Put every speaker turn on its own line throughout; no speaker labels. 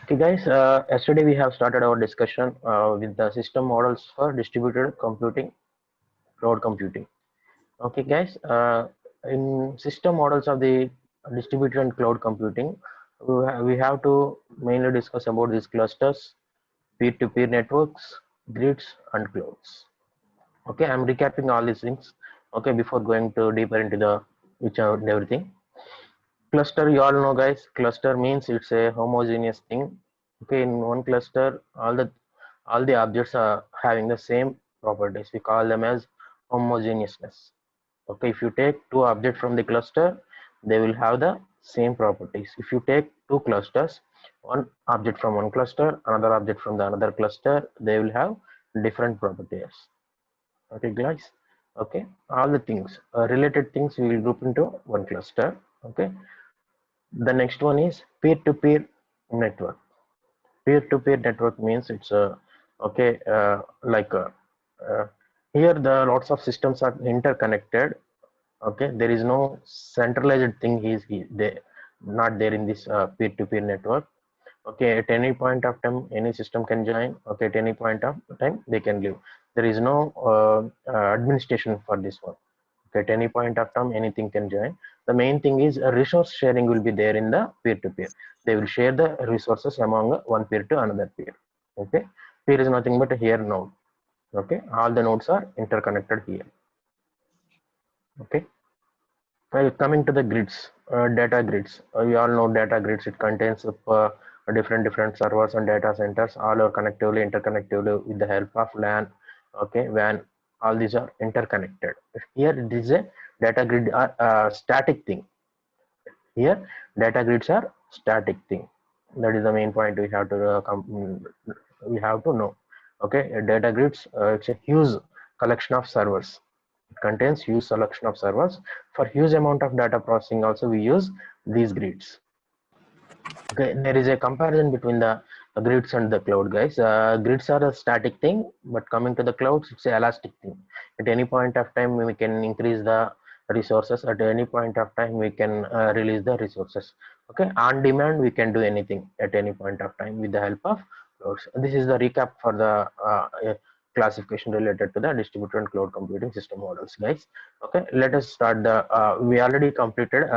Okay, guys, yesterday we have started our discussion with the system models for distributed computing, cloud computing. Okay, guys, in system models of the distributed and cloud computing, we have to mainly discuss about these clusters, peer-to-peer networks, grids, and clouds. Okay, I'm recapping all these things. Okay, before going to deeper into the which and everything. Cluster, you all know, guys, cluster means it's a homogeneous thing. Okay, in one cluster all the objects are having the same properties. We call them as homogeneousness. Okay, if you take two objects from the cluster, they will have the same properties. If you take two clusters, one object from one cluster, another object from the another cluster, they will have different properties. Okay, guys. Okay, all the things related things we will group into one cluster. Okay, the next one is peer-to-peer network. Peer-to-peer network means it's a okay like uh, here the lots of systems are interconnected. Okay, there is no centralized thing they not there in this peer-to-peer network. Okay, at any point of time any system can join. Okay, at any point of time they can leave. There is no administration for this one. Okay, at any point of time anything can join. The main thing is a resource sharing will be there in the peer-to-peer. They will share the resources among one peer to another peer. Okay, peer is nothing but a here node. Okay, all the nodes are interconnected here. Okay, well, coming to the grids, data grids. We all know data grids. It contains different servers and data centers. All are connectively interconnectively with the help of LAN. Okay, WAN. All these are interconnected. Here it is a data grid are static thing. Here data grids are static thing. That is the main point we have to know. Okay, data grids. It's a huge collection of servers. It contains huge selection of servers. For huge amount of data processing also we use these grids. Okay, there is a comparison between the grids and the cloud, guys. Grids are a static thing, but coming to the clouds, it's an elastic thing. At any point of time, we can increase the resources. At any point of time, we can release the resources. Okay, on demand, we can do anything at any point of time with the help of clouds. This is the recap for the classification related to the distributed and cloud computing system models, guys. Okay, let us start the. We already completed.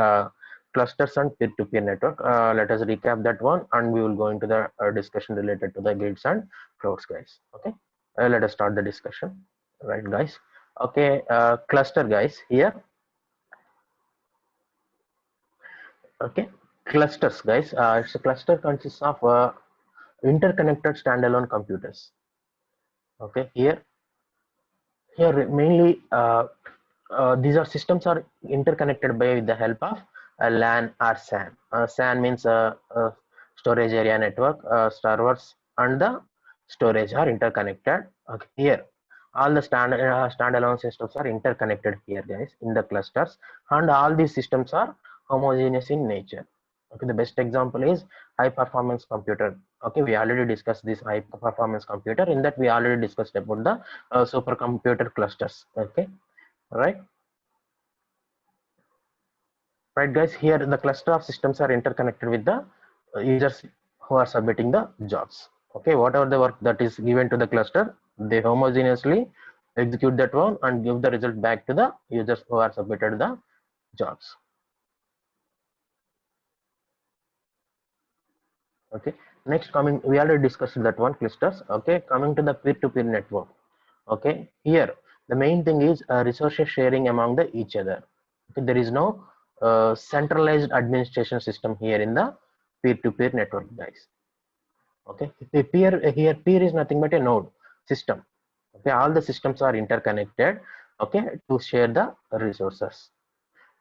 Clusters and peer-to-peer network. Let us recap that one and we will go into the discussion related to the grids and clouds, guys. Okay, let us start the discussion, right, guys. Okay, cluster, guys, here. Okay, clusters, guys. It's a cluster consists of interconnected standalone computers. Okay, here mainly these are systems are interconnected by with the help of LAN or SAN. SAN means storage area network. Servers and the storage are interconnected. Okay, here all the standalone systems are interconnected here, guys, in the clusters, and all these systems are homogeneous in nature. Okay, the best example is high performance computer. Okay, we already discussed this high performance computer. In that we already discussed about the supercomputer clusters. Okay, right, right, guys. Here the cluster of systems are interconnected with the users who are submitting the jobs. Okay, whatever the work that is given to the cluster, they homogeneously execute that one and give the result back to the users who are submitted the jobs. Okay, next, coming, we already discussed that one, clusters. Okay, coming to the peer-to-peer network. Okay, here the main thing is resources sharing among the each other. Okay, there is no centralized administration system here in the peer-to-peer network, guys. Okay, the peer here, peer is nothing but a node system. Okay, all the systems are interconnected. Okay, to share the resources.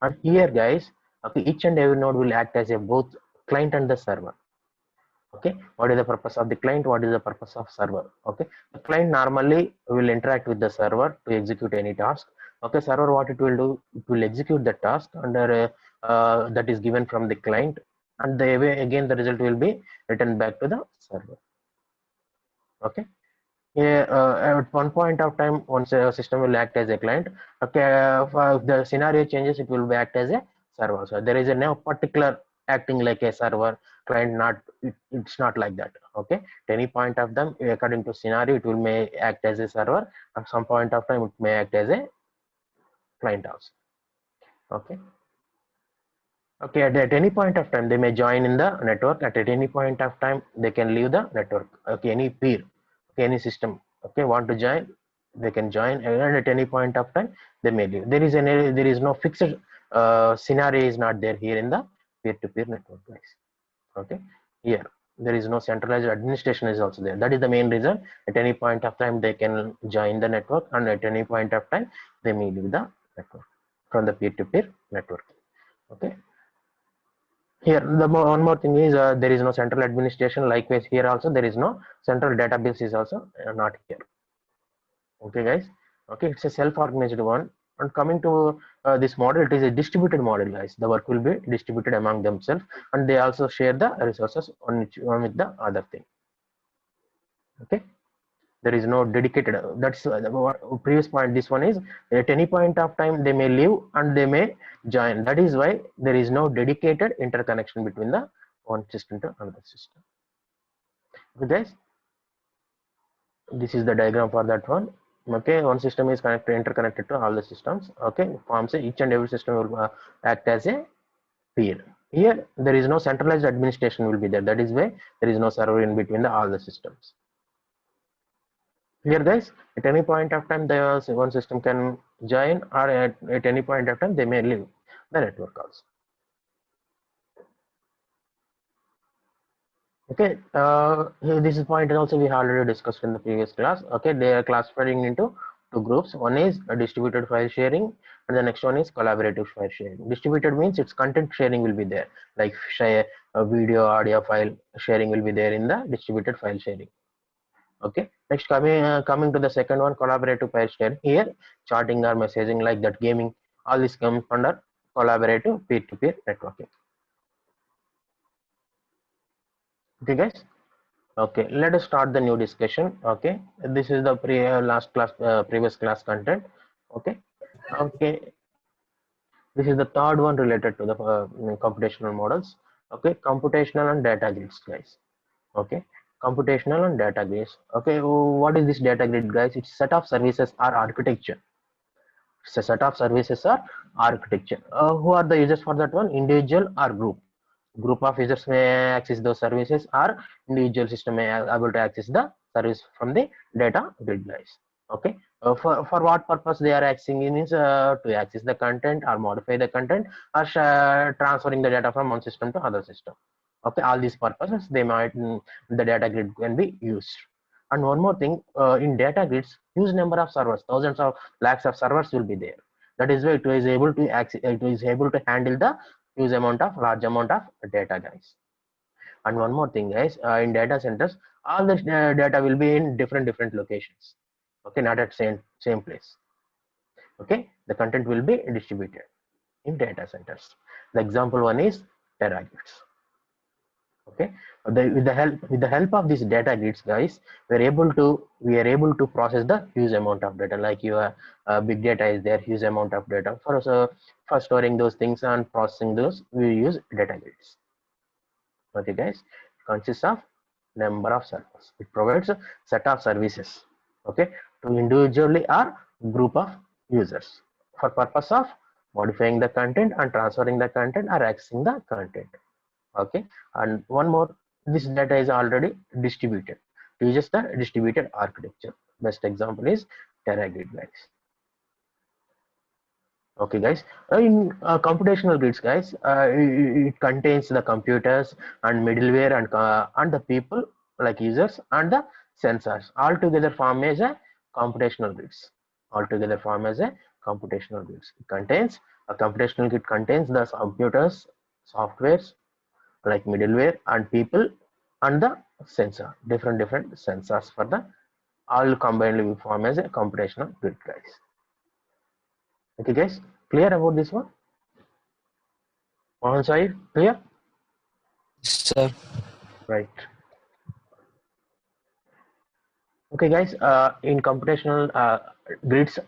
And here, guys, okay, each and every node will act as a both client and the server. Okay, what is the purpose of the client, what is the purpose of server? Okay, the client normally will interact with the server to execute any task. Okay, server, what it will do, it will execute the task under that is given from the client, and the again the result will be returned back to the server. Okay, yeah, at one point of time, once a system will act as a client. Okay, if the scenario changes, it will act as a server. So there is a no particular acting like a server client. Not it's not like that. Okay, at any point of them, according to scenario, it will may act as a server. At some point of time, it may act as a client also. Okay. Okay, at any point of time, they may join in the network. At any point of time, they can leave the network. Okay, any peer, okay, any system, okay, want to join, they can join, and at any point of time, they may leave. There is no fixed scenario is not there here in the peer-to-peer network, guys. Okay, here there is no centralized administration is also there. That is the main reason. At any point of time, they can join the network, and at any point of time, they may leave the network from the peer-to-peer network. Okay. Here, one more thing is there is no central administration. Likewise, here also there is no central database is also not here. Okay, guys. Okay, it's a self-organized one. And coming to this model, it is a distributed model, guys. The work will be distributed among themselves, and they also share the resources on one with the other thing. Okay, there is no dedicated. That's the previous point. This one is at any point of time they may leave and they may join. That is why there is no dedicated interconnection between the one system to another system. Okay, guys, this is the diagram for that one. Okay, one system is interconnected to all the systems. Okay, forms each and every system will act as a peer. Here there is no centralized administration will be there. That is why there is no server in between all the systems. Here, guys, at any point of time the one system can join, or at any point of time they may leave the network also. Okay, this is point also we already discussed in the previous class. Okay, they are classifying into two groups. One is a distributed file sharing, and the next one is collaborative file sharing. Distributed means its content sharing will be there, like share a video, audio file sharing will be there in the distributed file sharing. Okay, next coming to the second one, collaborative file sharing. Here, chatting or messaging like that, gaming, all this comes under collaborative peer-to-peer networking. Okay, guys. Okay, let us start the new discussion. Okay, this is the last class previous class content. Okay, okay, this is the third one related to the computational models. Okay, computational and data grids, guys. Okay, computational and data grids. Okay, what is this data grid, guys? It's set of services or architecture. It's a set of services or architecture. Who are the users for that one? Individual or group of users may access those services, or individual system may able to access the service from the data grid, guys. Okay, for what purpose they are accessing is to access the content or modify the content, or transferring the data from one system to other system. Okay, all these purposes they might the data grid can be used. And one more thing, in data grids, huge number of servers, thousands of lakhs of servers will be there. That is why it is able to access, it is able to handle the huge amount of large amount of data, guys. And one more thing, guys, in data centers, all this data will be in different locations. Okay, not at same place. Okay, the content will be distributed in data centers. The example one is terabytes. Okay, with the help of these data grids, guys, we are able to process the huge amount of data. Like your big data is there, huge amount of data. For storing those things and processing those, we use data grids. Okay, guys, it consists of number of servers. It provides a set of services, okay, to individually or group of users for purpose of modifying the content and transferring the content or accessing the content. Okay, and one more, this data is already distributed. It uses the distributed architecture. Best example is TeraGrid, guys. Okay, guys, in computational grids, guys, it contains the computers and middleware and the people like users and the sensors all together form as a computational grids. All together form as a computational grids. It contains a computational grid contains the computers, softwares like middleware and people and the sensor, different sensors for the all combined will form as a computational grid, guys. Okay guys, clear about this one? On side, clear?
Sir.
Right. Okay guys, in computational grids,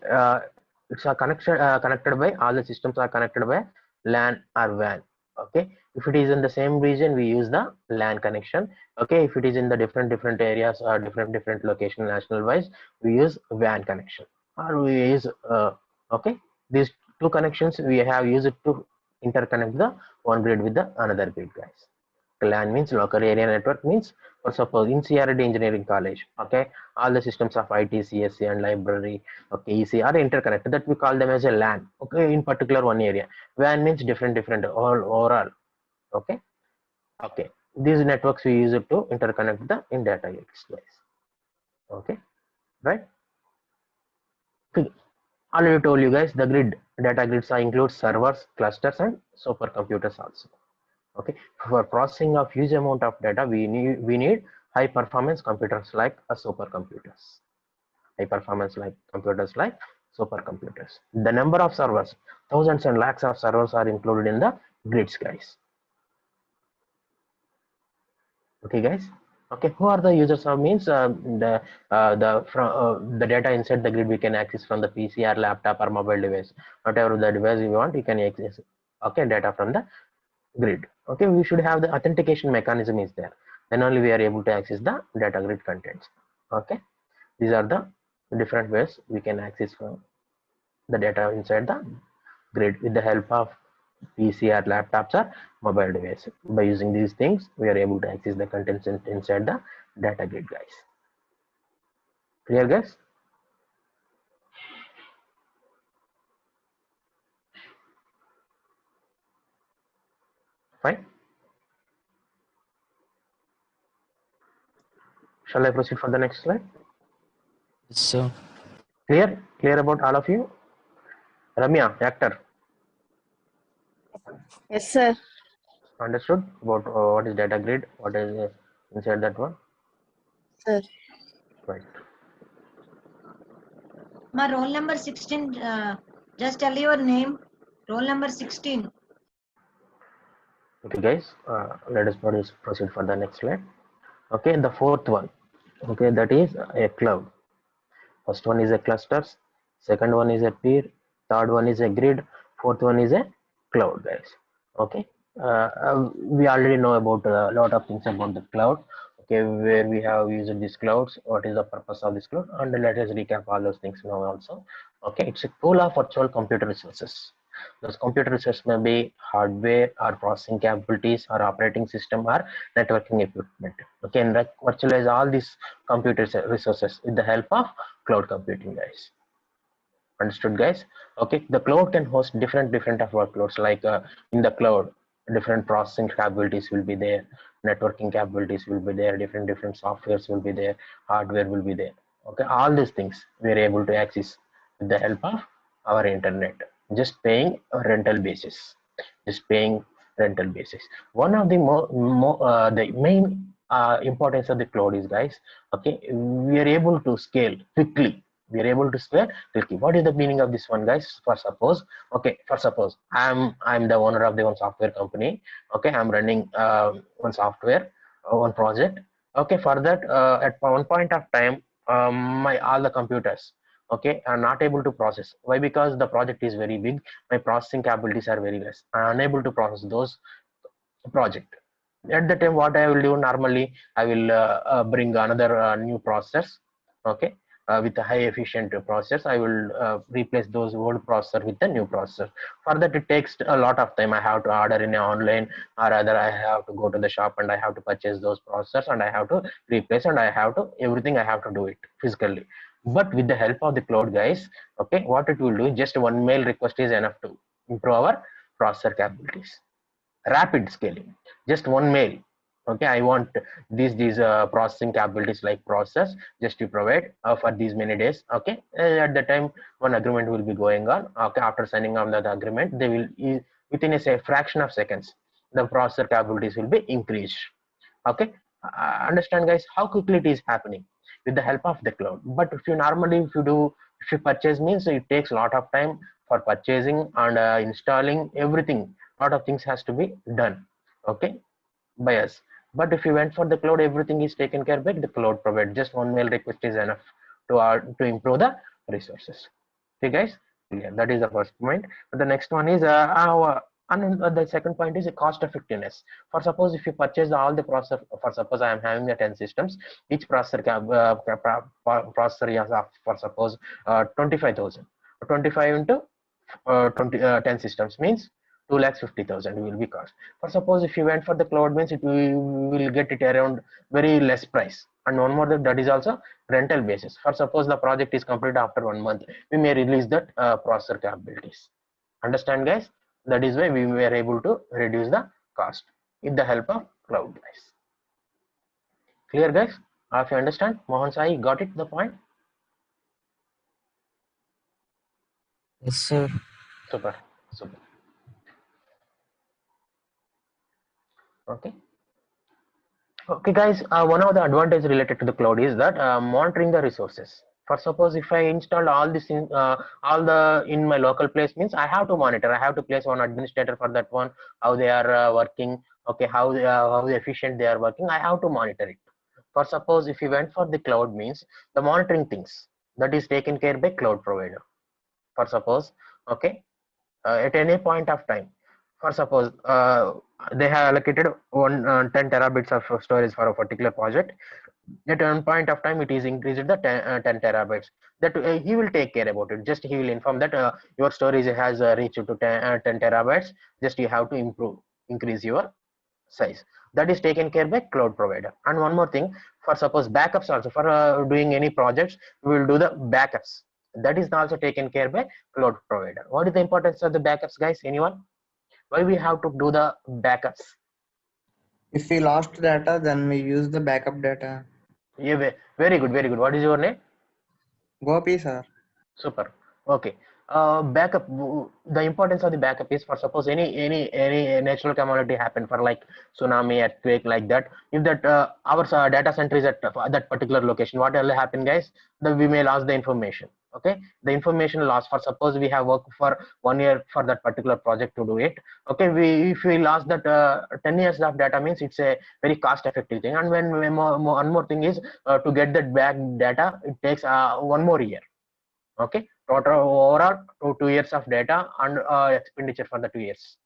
it's a connected by, all the systems are connected by LAN or WAN. Okay, if it is in the same region, we use the LAN connection. Okay, if it is in the different areas or different location national wise, we use WAN connection, or we use okay, these two connections we have used to interconnect the one grid with the another grid, guys. LAN means local area network, means for suppose in CRD engineering college, okay, all the systems of IT, CSC and library, okay, EC are interconnected, that we call them as a LAN, okay, in particular one area. WAN means different all overall, okay. Okay, these networks we use it to interconnect the in data guys. Okay, right. Okay. Already told you guys, the grid data grids are include servers, clusters and supercomputers also. Okay, for processing of huge amount of data, we need high performance computers like a supercomputers. High performance like computers like supercomputers. The number of servers, thousands and lakhs of servers are included in the grids, guys. Okay guys, okay, who are the users of, means the data inside the grid we can access from the PC or laptop or mobile device, whatever the device you want, you can access, okay, data from the grid. Okay, we should have the authentication mechanism is there, then only we are able to access the data grid contents. Okay, these are the different ways we can access from the data inside the grid with the help of PC or laptops or mobile device. By using these things, we are able to access the contents inside the data grid, guys. Clear, guys? Fine. Shall I proceed for the next slide?
Yes, sir.
Clear? Clear about all of you? Ramya, actor,
Yes, sir.
understood about what is data grid, what is inside that one?
Sir.
Right.
My roll number 16. Just tell your name. Roll number 16.
Okay, guys, let us proceed for the next slide. Okay, the fourth one. Okay, that is a cloud. First one is a clusters, second one is a peer, third one is a grid, fourth one is a cloud, guys. Okay, we already know about a lot of things about the cloud. Okay, where we have used these clouds, what is the purpose of this cloud, and let us recap all those things now also. Okay, it's a pool of virtual computer resources. Those computer resources may be hardware or processing capabilities or operating system or networking equipment. Okay, and virtualize all these computer resources with the help of cloud computing, guys. Understood, guys? Okay, the cloud can host different of workloads, like in the cloud different processing capabilities will be there, networking capabilities will be there, different softwares will be there, hardware will be there. Okay, all these things we are able to access with the help of our internet, just paying a rental basis, just paying rental basis. One of the the main importance of the cloud is, guys, okay, we are able to scale quickly. We are able to scale quickly. What is the meaning of this one, guys? For suppose, okay, for suppose I'm the owner of the one software company. Okay, I'm running one software, one project. Okay, for that, at one point of time, my all the computers, okay, are not able to process. Why? Because the project is very big, my processing capabilities are very less. I'm unable to process those project. At the time, what I will do normally, I will bring another new process, okay, with a high efficient process. I will replace those old processor with the new processor. For that, it takes a lot of time. I have to order in online, or rather I have to go to the shop and I have to purchase those processors, and I have to replace, and I have to everything, I have to do it physically. But with the help of the cloud, guys, okay, what it will do, just one mail request is enough to improve our processor capabilities. Rapid scaling, just one mail, okay, I want these processing capabilities like process, just to provide for these many days. Okay, at the time one agreement will be going on. Okay, after signing on the agreement, they will within a say fraction of seconds the processor capabilities will be increased. Okay, Understand guys how quickly it is happening with the help of the cloud. But if you purchase means it takes a lot of time for purchasing and installing everything. Lot of things has to be done, okay, by us. But if you went for the cloud, everything is taken care by the cloud provider. Just one mail request is enough to improve the resources. Okay guys, yeah, that is the first point. The next one is and the second point is cost effectiveness. For suppose if you purchase all the processor, for suppose I am having the 10 systems, each processor processor is for suppose 25,000. 25 into 10 systems means 2,50,000 will be cost. For suppose if you went for the cloud means it will get it around very less price. And one more that is also rental basis. For suppose the project is completed after 1 month, we may release that processor capabilities. Understand guys? That is why we were able to reduce the cost with the help of cloud guys. Clear guys? If you understand, Mohan Sai, got it the point?
Yes, sir.
Super. Okay. Okay guys, one of the advantage related to the cloud is that monitoring the resources. For suppose if I installed all this in my local place means I have to monitor. I have to place one administrator for that one, how they are working, okay, how efficient they are working. I have to monitor it. For suppose if you went for the cloud means the monitoring things that is taken care by cloud provider. For suppose, okay, at any point of time, for suppose they have allocated 10 terabits of storage for a particular project. At one point of time it is increased the 10 terabytes, that he will take care about it. Just he will inform that your storage has reached to 10 terabytes, just you have to increase your size. That is taken care by cloud provider. And one more thing, for suppose backups also, for doing any projects we will do the backups, that is also taken care by cloud provider. What is the importance of the backups guys? Anyone? Why we have to do the backups?
If we lost data, then we use the backup data.
Yeah, very good. What is your name?
Gopi, sir.
Super. Okay. Backup. The importance of the backup is for suppose any natural calamity happen, for like tsunami, earthquake, like that. If that our data center is at that particular location, what will happen, guys? That we may lose the information. Okay, the information loss. For suppose we have worked for 1 year for that particular project to do it. Okay, if we lost that 10 years of data means it's a very cost effective thing. And one more thing is to get that back data, it takes 1 more year. Okay, total overall 2 years of data and expenditure for the 2 years.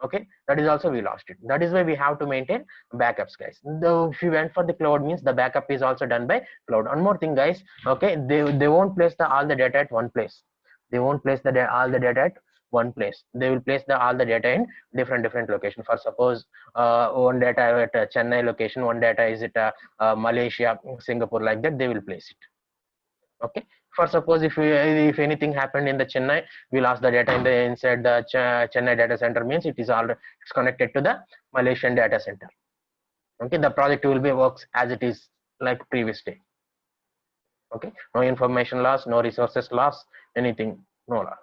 Okay, that is also we lost it. That is why we have to maintain backups guys. If you went for the cloud means the backup is also done by cloud. One more thing guys, okay, they won't place all the data at one place. They won't place all the data at one place. They will place all the data in different location. For suppose one data at Chennai location, one data is at Malaysia, Singapore, like that they will place it. Okay, for suppose if anything happened in the Chennai, we lost the data inside the Chennai data center means it's connected to the Malaysian data center. Okay, the project will be works as it is like previous day. Okay, no information loss, no resources loss, anything, no loss.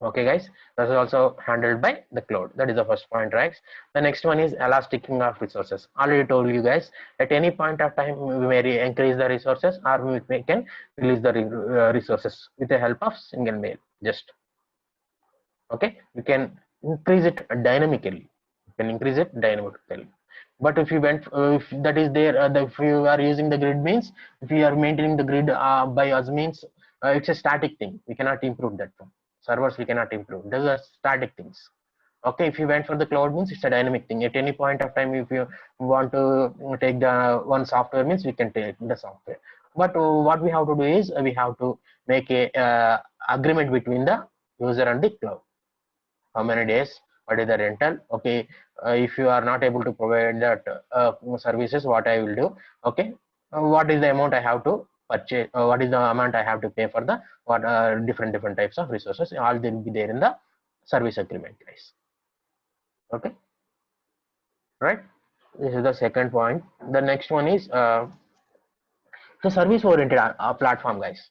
Okay guys, that is also handled by the cloud. That is the first point, right? The next one is elasticing of resources. Already told you guys, at any point of time we may increase the resources or we can release the resources with the help of single mail. Just okay, we can increase it dynamically. But if you went if that is there if you are using the grid means, if you are maintaining the grid by us means it's a static thing, we cannot improve that one. Servers we cannot improve, those are static things. Okay, if you went for the cloud means it's a dynamic thing. At any point of time if you want to take the one software means we can take the software. But what we have to do is we have to make a agreement between the user and the cloud. How many days, what is the rental? Okay, if you are not able to provide that services, what I will do? Okay, what is the amount I have to purchase? What is the amount I have to pay for the different types of resources? All they will be there in the service agreement, guys. Okay, right? This is the second point. The next one is the service oriented platform, guys.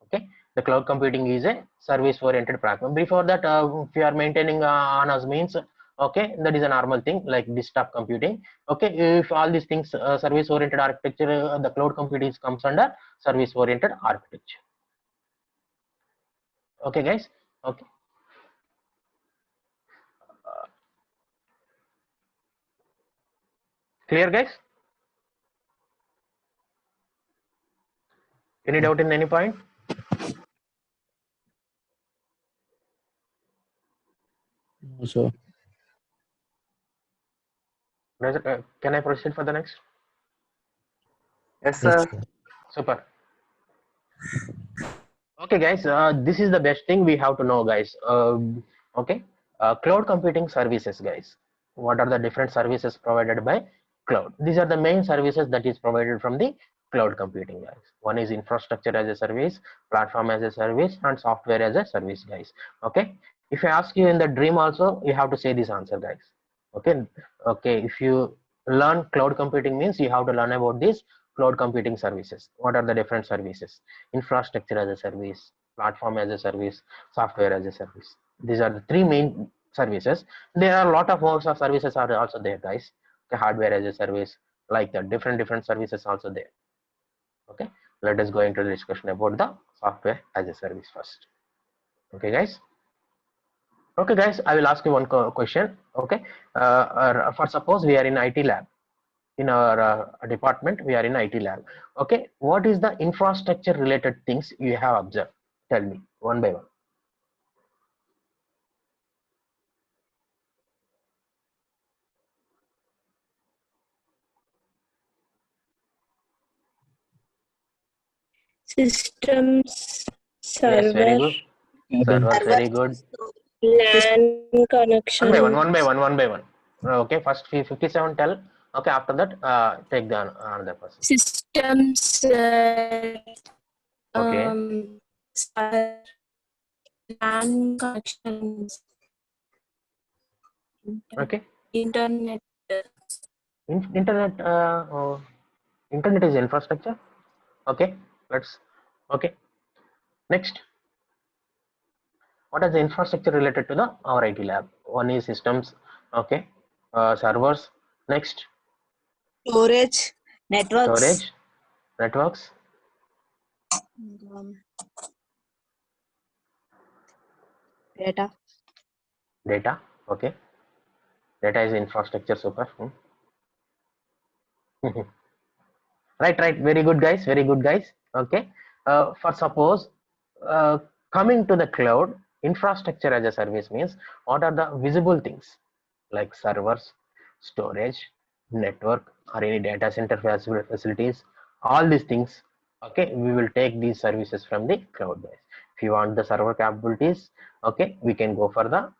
Okay, the cloud computing is a service oriented platform. Before that if you are maintaining on us means Okay, that is a normal thing like desktop computing. Okay, if all these things service oriented architecture, the cloud computing comes under service oriented architecture. Okay guys, okay. Clear guys? Any doubt in any point?
No, sir.
Can I proceed for the next?
Yes,
Yes,
sir.
sir.
Super. Okay guys, this is the best thing we have to know guys. Okay, cloud computing services guys. What are the different services provided by cloud? These are the main services that is provided from the cloud computing guys. One is infrastructure as a service, platform as a service, and software as a service guys. Okay, if I ask you in the dream also, you have to say this answer guys. Okay, okay, if you learn cloud computing means you have to learn about these cloud computing services. What are the different services? Infrastructure as a service, platform as a service, software as a service. These are the three main services. There are a lot of more services are also there guys. Okay, hardware as a service, like the different services also there. Okay, let us go into the discussion about the software as a service first. Okay guys. Okay guys, I will ask you one question. Okay, for suppose we are in IT lab, in our department we are in IT lab. Okay, what is the infrastructure related things you have observed? Tell me one by one.
Systems,
Yes, very
server,
good.
Cabin.
Servers, very good.
LAN
One by one, one by
connections,
one, one by one. Okay, first 57 tell. Okay, after that take the another person.
systems,
Okay,
ser- LAN connections,
okay.
internet,
Internet, internet is infrastructure. Okay, let's. Okay, next. What is the infrastructure related to the our IT lab? One is systems. Okay, servers. Next,
Storage, networks,
storage, networks,
um, data.
data. Okay, data is infrastructure. Super. Right, right. Very good, guys. Very good, guys. Okay. For suppose uh, coming to the cloud, infrastructure as a service means what are the visible things like servers, storage, network, or any data center facilities. All these things. Okay, we will take these services from the cloud, guys. If you want the server capabilities, okay, we can go for the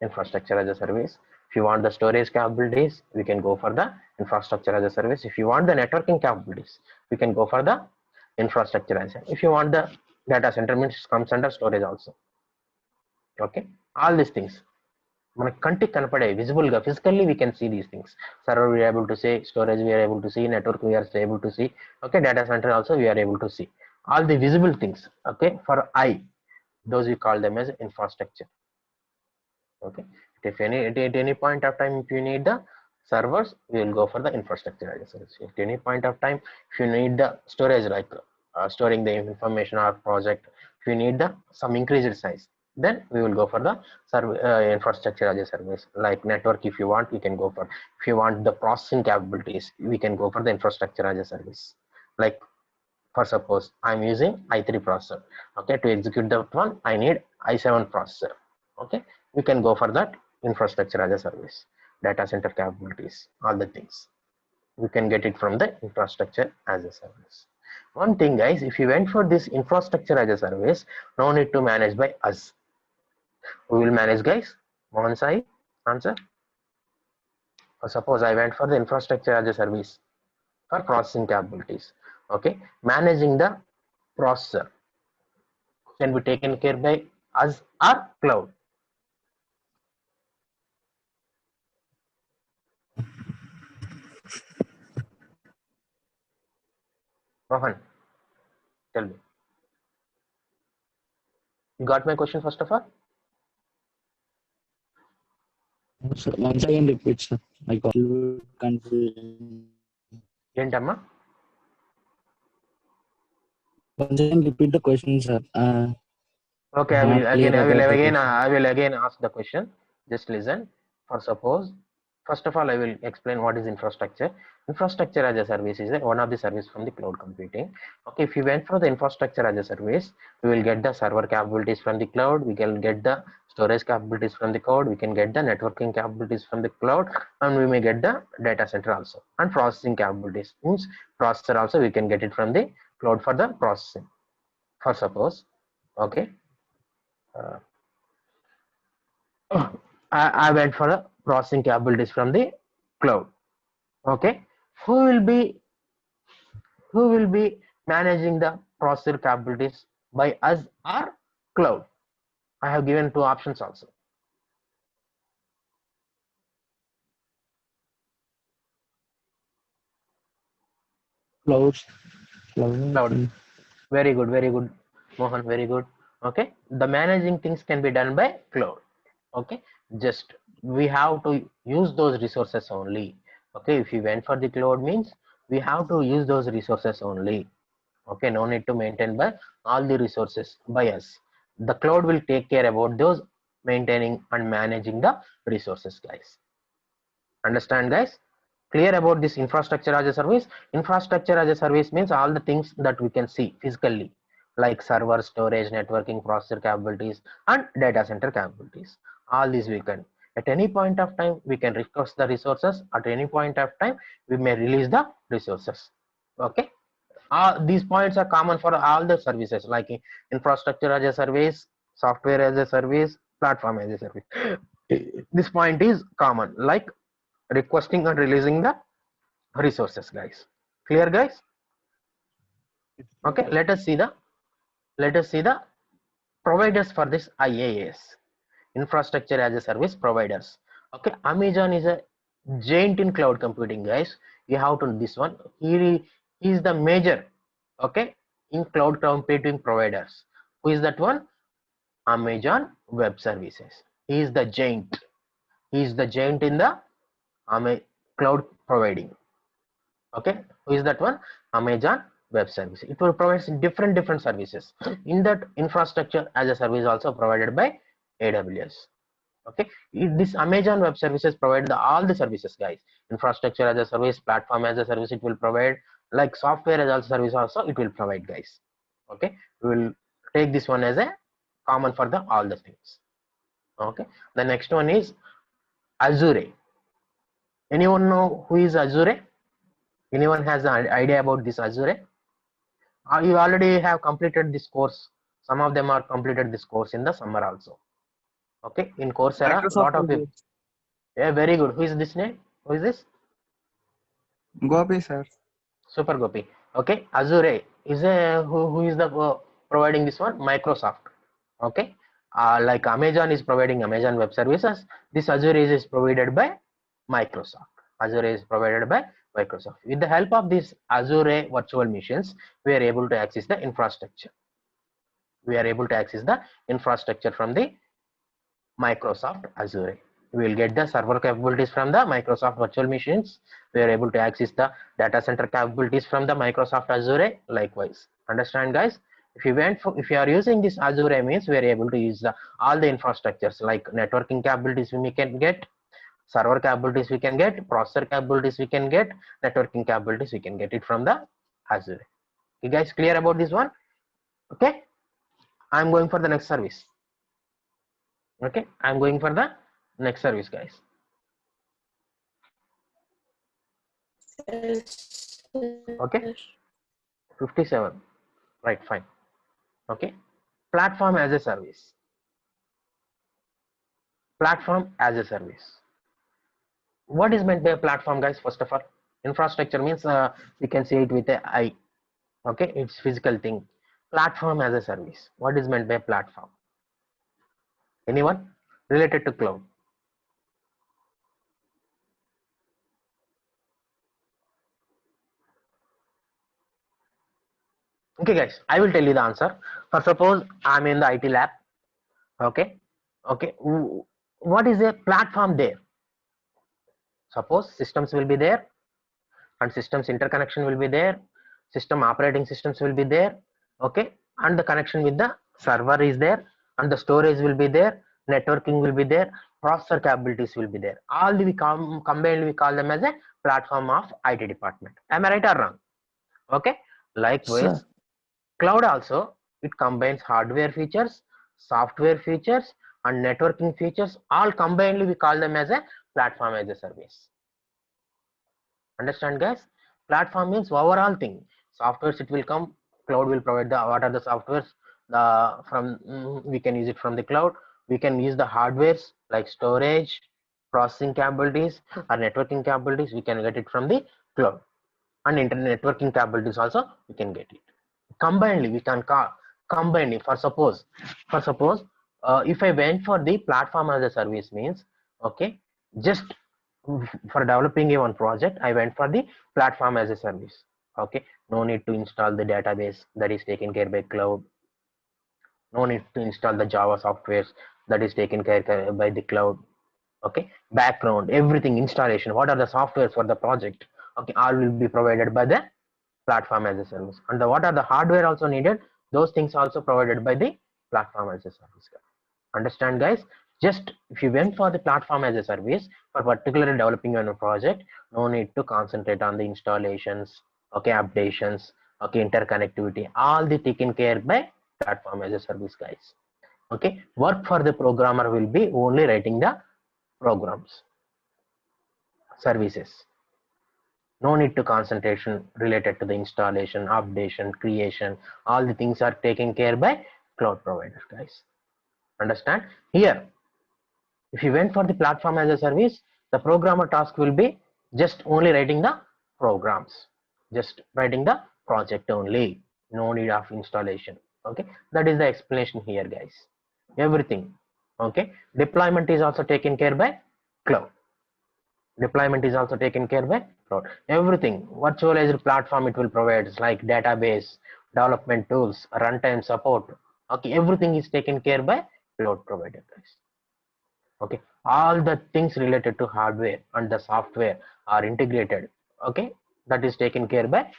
infrastructure as a service. If you want the storage capabilities, we can go for the infrastructure as a service. If you want the networking capabilities, we can go for the infrastructure as a. If you want the data center means comes under storage also. Okay, all these things. మన కంటికి కనపడే visible గా physically we can see these things server we are able to see storage we are able to see network we are able to see okay data center also we are able to see all the visible things okay for I those we call them as infrastructure. Okay, if at any point of time if you need the servers, we will go for the infrastructure as a service. At any point of time if you need the storage like storing the information or project, if you need the some increased size, then we will go for the infrastructure as a service. Like network, if you want, we can go for. If you want the processing capabilities, we can go for the infrastructure as a service. Like for suppose I'm using i3 processor. Okay, to execute that one I need i7 processor. Okay, we can go for that infrastructure as a service. Data center capabilities, all the things we can get it from the infrastructure as a service. One thing guys, if you went for this infrastructure as a service, no need to manage by us. We will manage guys. Mohan Sai, answer. Or suppose I went for the infrastructure as a service for processing capabilities. Okay, managing the processor can be taken care by us or cloud. Mohan, tell me. You got my question first of all?
So once again repeat, sir. I got a little confusion.
ఏంటమ్మా?
Once again repeat the question, sir.
Okay, I
I'm
will
not clear
again,
about the question.
I will again ask the question. Just listen. For suppose, first of all, I will explain what is infrastructure. Infrastructure as a service is one of the service from the cloud computing. Okay, if you went for the infrastructure as a service, we will get the server capabilities from the cloud. We can get the storage capabilities from the cloud. We can get the networking capabilities from the cloud, and we may get the data center also, and processing capabilities. Means processor also we can get it from the cloud for the processing. For suppose, okay. I went for the processing capabilities from the cloud. Okay, who will be managing the processor capabilities by us or cloud? I have given two options also.
Clouds.
Cloud. Very good, Mohan, very good. Okay, the managing things can be done by cloud. Okay, just we have to use those resources only. Okay, if you went for the cloud means we have to use those resources only. Okay, no need to maintain by all the resources by us. The cloud will take care about those maintaining and managing the resources, guys. Understand, guys? Clear about this infrastructure as a service? Infrastructure as a service means all the things that we can see physically, like server, storage, networking, processor capabilities, and data center capabilities. All these we can. At any point of time, we can request the resources. At any point of time, we may release the resources. Okay. These points are common for all the services, like infrastructure as a service, software as a service, platform as a service. This point is common, like requesting and releasing the resources, guys. Clear, guys? Okay, let us see the providers for this IaaS, infrastructure as a service providers. Okay, Amazon is a giant in cloud computing, guys. You have to know this one. He is the major, okay, in cloud computing providers. Who is that one? Amazon Web Services. He is the giant. He is the giant in the cloud providing. Okay, who is that one? Amazon Web Service. It will provide different services. In that, infrastructure as a service also provided by AWS. Okay, this Amazon Web Services provide all the services, guys. Infrastructure as a service, platform as a service, it will provide, like software as a service also it will provide, guys. Okay, we will take this one as a common for the all the things. Okay, the next one is Azure. Anyone know who is Azure? Anyone has an idea about this Azure? You already have completed this course. Some of them are completed this course in the summer also. Okay, in Coursera, lot of people. Yeah, very good. Who is this name? Who is this?
Gopi, sir.
Super Gopi. Okay, Azure is a who is the providing this one? Microsoft. Okay, like Amazon is providing Amazon Web Services. This Azure is provided by Microsoft. Azure is provided by Microsoft. With the help of these Azure virtual machines, we are able to access the infrastructure. We are able to access the infrastructure from the Microsoft Azure. We will get the server capabilities from the Microsoft virtual machines. We are able to access the data center capabilities from the Microsoft Azure likewise. Understand, guys? If you are using this Azure means we are able to use all the infrastructures like networking capabilities we can get, server capabilities we can get, processor capabilities we can get, networking capabilities we can get it from the Azure. You guys clear about this one? Okay, I'm going for the next service. Okay, I'm going for the next service, guys. Okay, 57, right? Fine. Okay, platform as a service. Platform as a service. What is meant by a platform, guys? First of all, infrastructure means we can see it with a eye. Okay, it's physical thing. Platform as a service. What is meant by a platform? Anyone related to cloud? Okay, guys, I will tell you the answer. For suppose I'm in the IT lab. Okay, what is a platform there? Suppose systems will be there and systems interconnection will be there, system operating systems will be there, okay, and the connection with the server is there, and the storage will be there, networking will be there, processor capabilities will be there. All we combined we call them as a platform of IT department. Am I right or wrong? Okay.
Sir.
Likewise, cloud also, it combines hardware features, software features, and networking features. All combined we call them as a platform as a service. Understand, guys? Platform means overall thing. Softwares it will come, cloud will provide the what are the softwares. The from we can use it from the cloud. We can use the hardwares like storage, processing capabilities, or networking capabilities. We can get it from the cloud, and internet networking capabilities also we can get it. Combinedly, we can call combinedly. For suppose, if I went for the platform as a service means, okay, just for developing a one project, I went for the platform as a service. Okay, no need to install the database, that is taken care by cloud. No need to install the Java softwares, that is taken care by the cloud. Okay, background, everything, installation, what are the softwares for the project, okay, all will be provided by the platform as a service. And what are the hardware also needed, those things also provided by the platform as a service. Understand, guys? Just if you went for the platform as a service for particularly developing a project, no need to concentrate on the installations, okay, updations, okay, interconnectivity, all the taken care by platform as a service, guys. Okay, work for the programmer will be only writing the programs, services. No need to concentration related to the installation, updation, creation. All the things are taken care by cloud providers, guys. Understand? Here, if you went for the platform as a service, the programmer task will be just only writing the programs, just writing the project only. No need of installation. Okay, that is the explanation here, guys. Everything. Okay, deployment is also taken care by cloud. Deployment is also taken care by cloud. Everything virtualized platform it will provide like database, development tools, runtime support. Okay, everything is taken care by cloud provider, guys. Okay, all the things related to hardware and the software are integrated. Okay, that is taken care by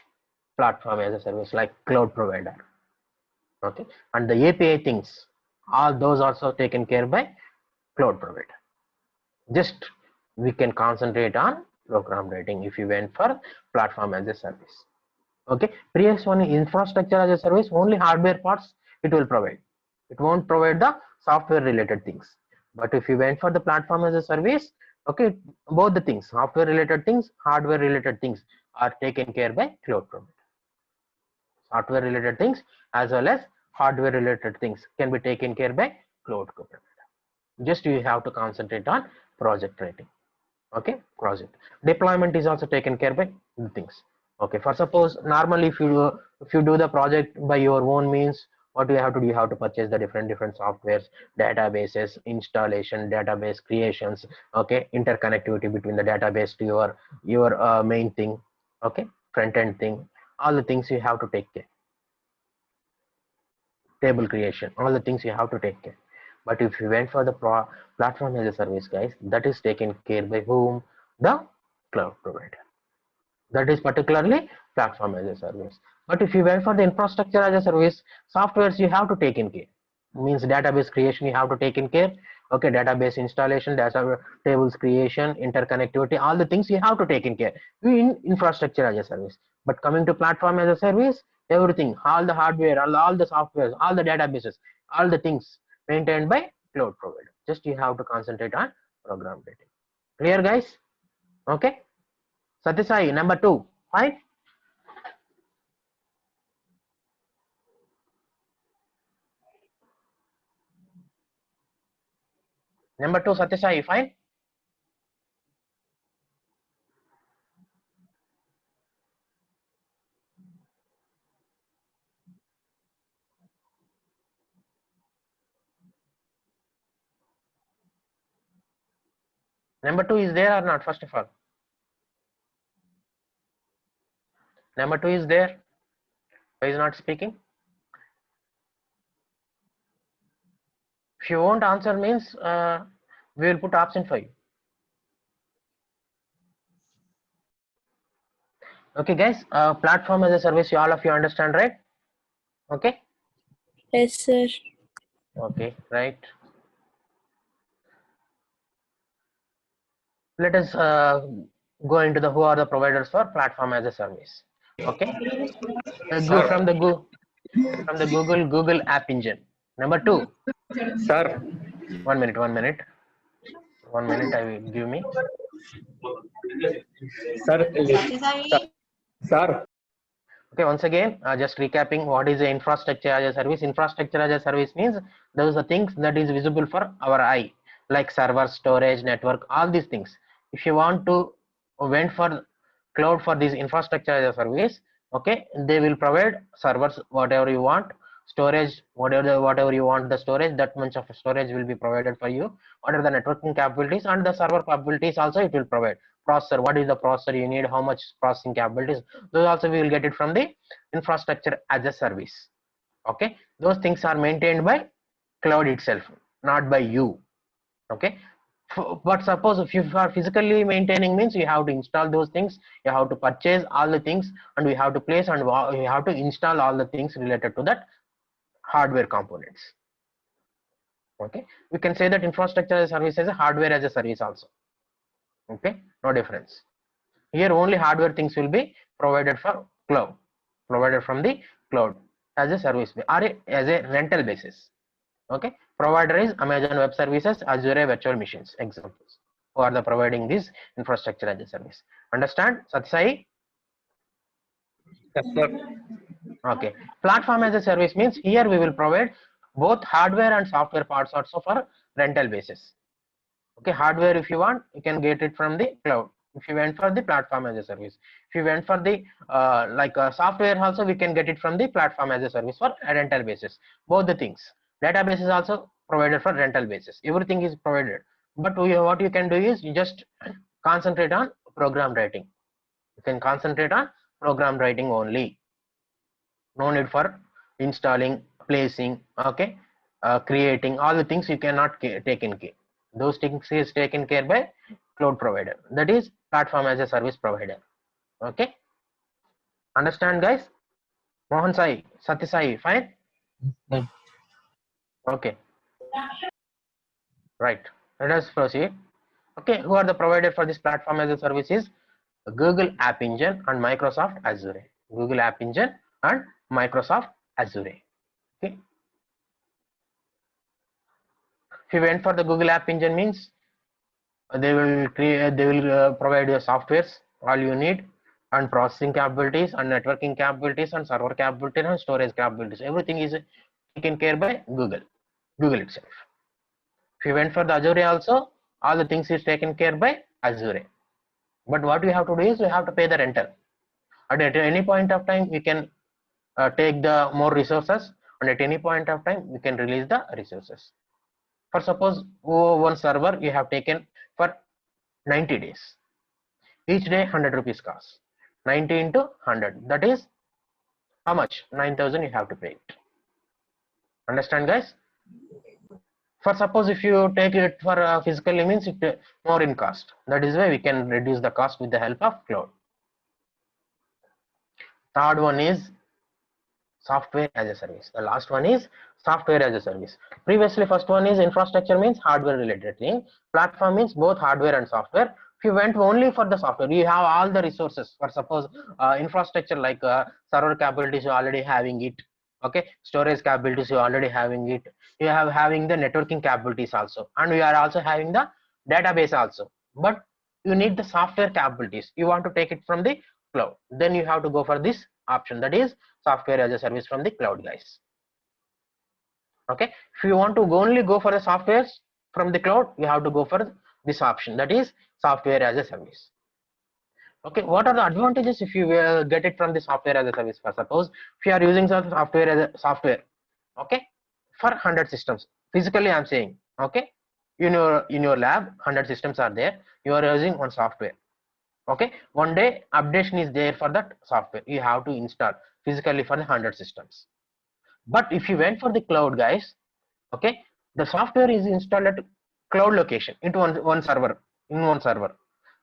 platform as a service like cloud provider. Okay, and the API things, all those also taken care by cloud provider. Just we can concentrate on program writing if you went for platform as a service. Okay, previous one infrastructure as a service, only hardware parts it will provide, it won't provide the software related things. But if you went for the platform as a service, okay, both the things, software related things, hardware related things are taken care by cloud provider. Software related things as well as hardware related things can be taken care by cloud provider. Just you have to concentrate on project writing. Okay, project deployment is also taken care by the things. Okay, for suppose normally if you do the project by your own means, what do you have to do? You have to purchase the different softwares, databases, installation, database creations, okay, interconnectivity between the database to your main thing, okay, front end thing, all the things you have to take care. Table creation, all the things you have to take care. But if you went for the platform as a service, guys, that is taken care by whom? The cloud provider. That is particularly platform as a service. But if you went for the infrastructure as a service, softwares you have to take in care. Means database creation you have to take in care. Okay, database installation, data tables creation, interconnectivity, all the things you have to take in care in infrastructure as a service. But coming to platform as a service, everything, all the hardware, all the softwares, all the databases, all the things maintained by cloud provider. Just you have to concentrate on program writing. Clear, guys? Okay. Satyasai, number 2, fine. Number 2, Satyasai, fine. Number 2 is there or not? First of all, number 2 is there. Why is not speaking? If you won't answer means we will put option for you. Okay, guys. Platform as a service. All of you understand, right? Okay.
Yes, sir.
Okay. Right. Let us go into the who are the providers for platform as a service. Okay. Go
Sir,
from the Google App Engine. Number two.
sir,
1 minute. 1 minute. 1 minute. I will give me.
sir,
Satyasai,
sir,
Okay, once again, just recapping what is the infrastructure as a service. Infrastructure as a service means those are things that is visible for our eye, like server, storage, network, all these things. If you want to went for cloud for this infrastructure as a service, okay, they will provide servers, whatever you want, storage, whatever you want the storage, that much of storage will be provided for you. What are the networking capabilities and the server capabilities also it will provide. Processor, what is the processor you need, how much processing capabilities, those also we will get it from the infrastructure as a service. Okay, those things are maintained by cloud itself, not by you. Okay, but suppose if you are physically maintaining means you have to install those things, you have to purchase all the things, and we have to place and you have to install all the things related to that hardware components. Okay, we can say that infrastructure as a service is a hardware as a service also. Okay, no difference. Here only hardware things will be provided for cloud, provided from the cloud as a service or as a rental basis. Okay, provider is Amazon Web Services, Azure Virtual Machines, examples who are the providing this infrastructure as a service. Understand, Satsai?
yes, sir,
Okay, platform as a service means here we will provide both hardware and software parts also for rental basis. Okay, hardware if you want, you can get it from the cloud. If you went for the platform as a service, if you went for the software also, we can get it from the platform as a service for a rental basis. Both the things. Database is also provided for rental basis. Everything is provided. But what you can do is you just concentrate on program writing. You can concentrate on program writing only. No need for installing, placing, okay, creating, all the things you cannot take in care. Those things is taken care by cloud provider, that is platform as a service provider. Okay, understand, guys? Mohan Sai, Satya Sai, fine.
Sir.
Okay, right, let us proceed. Okay, who are the provider for this platform as a service is Google App Engine and Microsoft Azure. Google App Engine and Microsoft Azure. Okay, if you went for the Google App Engine means they will create, they will provide your softwares, all you need, and processing capabilities and networking capabilities and server capabilities and storage capabilities. Everything is taken care by Google itself. If you went for the Azure also, all the things is taken care by Azure. But what we have to do is we have to pay the rental. And at any point of time, we can take the more resources, and at any point of time, we can release the resources. For suppose one server you have taken for 90 days. Each day 100 rupees cost. 90 into 100. That is how much? 9,000 you have to pay it. Understand, guys? For suppose if you take it for physically means it more in cost. That is why we can reduce the cost with the help of cloud. Third one is software as a service. The last one is software as a service. Previously, first one is infrastructure means hardware related thing. Platform means both hardware and software. If you went only for the software, you have all the resources. For suppose infrastructure like server capabilities, you already having it. Okay, storage capabilities, you already having it. You have having the networking capabilities also, and we are also having the database also. But you need the software capabilities. You want to take it from the cloud. Then you have to go for this option, that is software as a service from the cloud, guys. Okay, if you want to only go for the softwares from the cloud, you have to go for this option, that is software as a service. Okay, what are the advantages if you get it from the software as a service? For suppose if you are using some software as a software, okay, for 100 systems physically I'm saying, okay, in your lab 100 systems are there, you are using one software. Okay, one day updation is there for that software, you have to install physically for the 100 systems. But if you went for the cloud, guys, okay, the software is installed at cloud location into one server, in one server.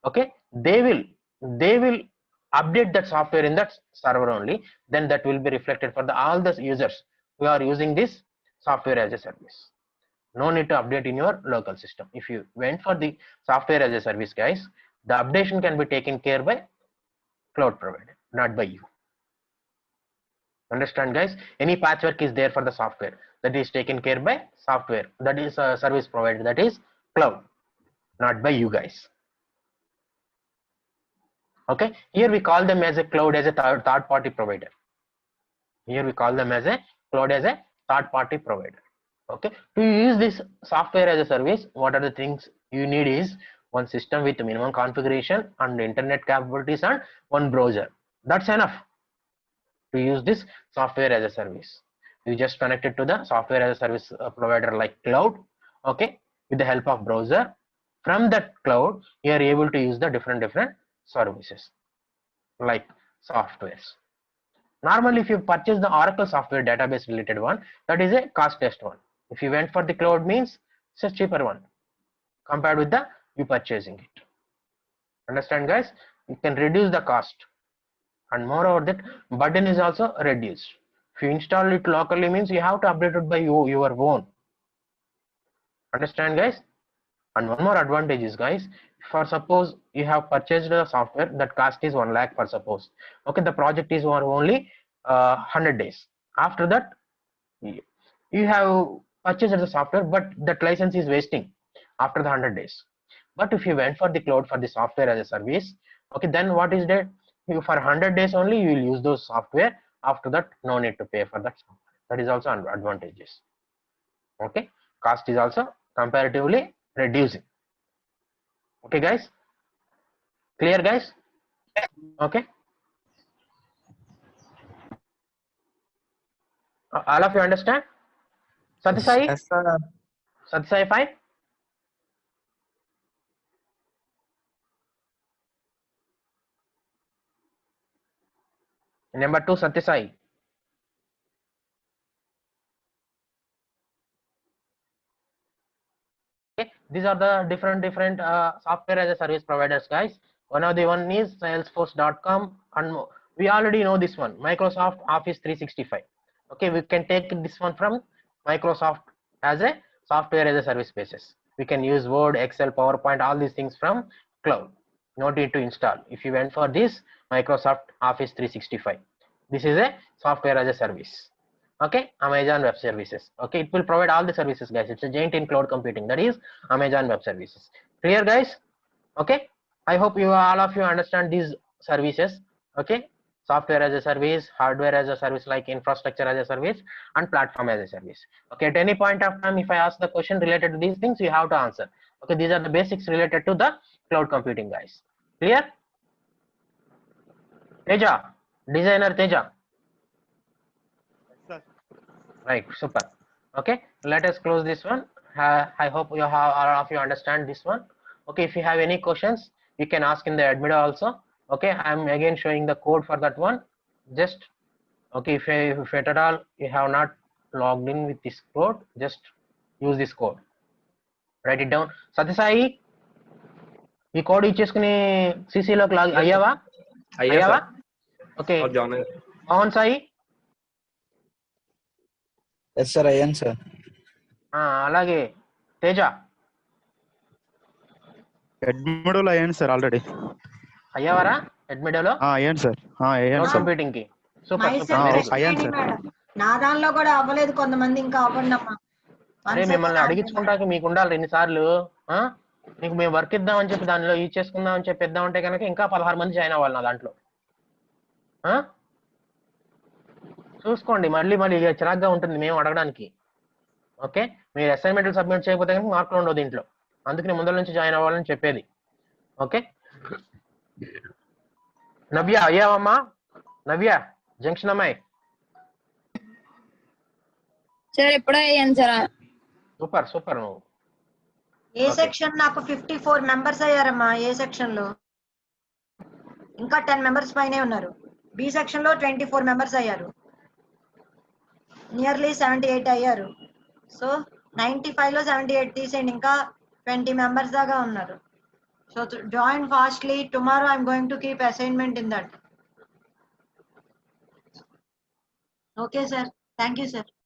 Okay, they will update that software in that server only, then that will be reflected for all the users who are using this software as a service. No need to update in your local system. If you went for the software as a service, guys, the updation can be taken care by cloud provider, not by you. Understand, guys? Any patchwork is there for the software, that is taken care by software, that is a service provider, that is cloud, not by you guys. Okay, here we call them as a cloud as a third party provider. Here we call them as a cloud as a third party provider. Okay, to use this software as a service, what are the things you need is one system with minimum configuration and internet capabilities and one browser. That's enough to use this software as a service. You just connect it to the software as a service provider like cloud. Okay, with the help of browser. From that cloud, you are able to use the different services like softwares. Normally, if you purchase the Oracle software database related one, that is a cost test one. If you went for the cloud, means it's a cheaper one compared with the you purchasing it. Understand, guys? You can reduce the cost, and moreover that burden is also reduced. If you install it locally, means you have to update it by your own. Understand, guys? And one more advantage is, guys, for suppose you have purchased the software that cost is 1 lakh for suppose. Okay, the project is for only 100 days. After that, you have purchased the software, but that license is wasting after the 100 days. But if you went for the cloud for the software as a service, okay, then what is that? You for 100 days only you will use those software. After that, no need to pay for that software. That is also advantages. Okay, cost is also comparatively reducing. Okay, guys, clear, guys? Okay, all of you understand? Satisai?
Yes, sir.
Satisai, fine? Number 2, Satisai. Okay, these are the different software as a service providers, guys. One of the one is Salesforce.com, and we already know this one, Microsoft Office 365. Okay, we can take this one from Microsoft as a software as a service basis. We can use Word, Excel, PowerPoint, all these things from cloud. No need to install. If you went for this Microsoft Office 365, this is a software as a service. Okay, Amazon Web Services. Okay, it will provide all the services, guys. It's a giant in cloud computing, that is Amazon Web Services. Clear, guys? Okay, I hope you all of you understand these services. Okay, software as a service, hardware as a service like infrastructure as a service, and platform as a service. Okay, at any point of time, if I ask the question related to these things, you have to answer. Okay, these are the basics related to the cloud computing, guys. Clear? Teja, designer Teja. Right, super. Okay, let us close this one. I hope you have all of you understand this one. Okay, if you have any questions, you can ask in the admin also. Okay, I'm again showing the code for that one. Just okay, if at all you have not logged in with this code, just use this code. Write it down. Satisai, ఈ code ఇచ్చేసుకుని సిసిలోకి log అయ్యావా? అయ్యావా? Okay, Mohan Sai.
Yes, sir, I am, sir.
అలాగే తేజ
అడ్మిడోలో అయ్యాను sir already.
అయ్యావారా అడ్మిడోలో?
అయ్యాను sir, అయ్యాను sir.
Computing కి super
అయ్యాను sir.
నా దానిలో కూడా అవ్వలేదు, కొంతమంది ఇంకా అవ్వండమ్మా.
అరే మిమ్మల్ని అడిగించుకుంటాక మీకు ఉండాలి ఎన్నిసార్లు. మీకు మేము వర్క్ ఇద్దామని చెప్పి దానిలో యూజ్ చేసుకుందామని చెప్పి ఇద్దామంటే కనుక ఇంకా 16 మంది జాయిన్ అవ్వాలి నా దాంట్లో. చూసుకోండి, మళ్ళీ చిరాగ్గా ఉంటుంది మేము అడగడానికి. ఓకే, మీరు అసైన్మెంట్లు సబ్మిట్ చేయకపోతే కనుక మార్కులు ఉండవు దీంట్లో. అందుకని ముందర నుంచి జాయిన్ అవ్వాలని చెప్పేది. ఓకే, నవ్య అయ్యావమ్మా? నవ్య జంక్షన్ అమ్మాయి.
సార్ ఎప్పుడో అయ్యాను సార్.
Super super. నువ్వు
ఏ సెక్షన్? నాకు 54 మెంబర్స్ అయ్యారమ్మా ఏ సెక్షన్ లో. ఇంకా 10 మెంబర్స్ పైనే ఉన్నారు. బి సెక్షన్ లో 24 మెంబర్స్ అయ్యారు. నియర్లీ 78 అయ్యారు. సో 95 లో 78 తీసేయండి, ఇంకా 20 మెంబర్స్ దాకా ఉన్నారు. So join fastly. Tomorrow I'm going to keep assignment in that. Okay sir, thank you sir.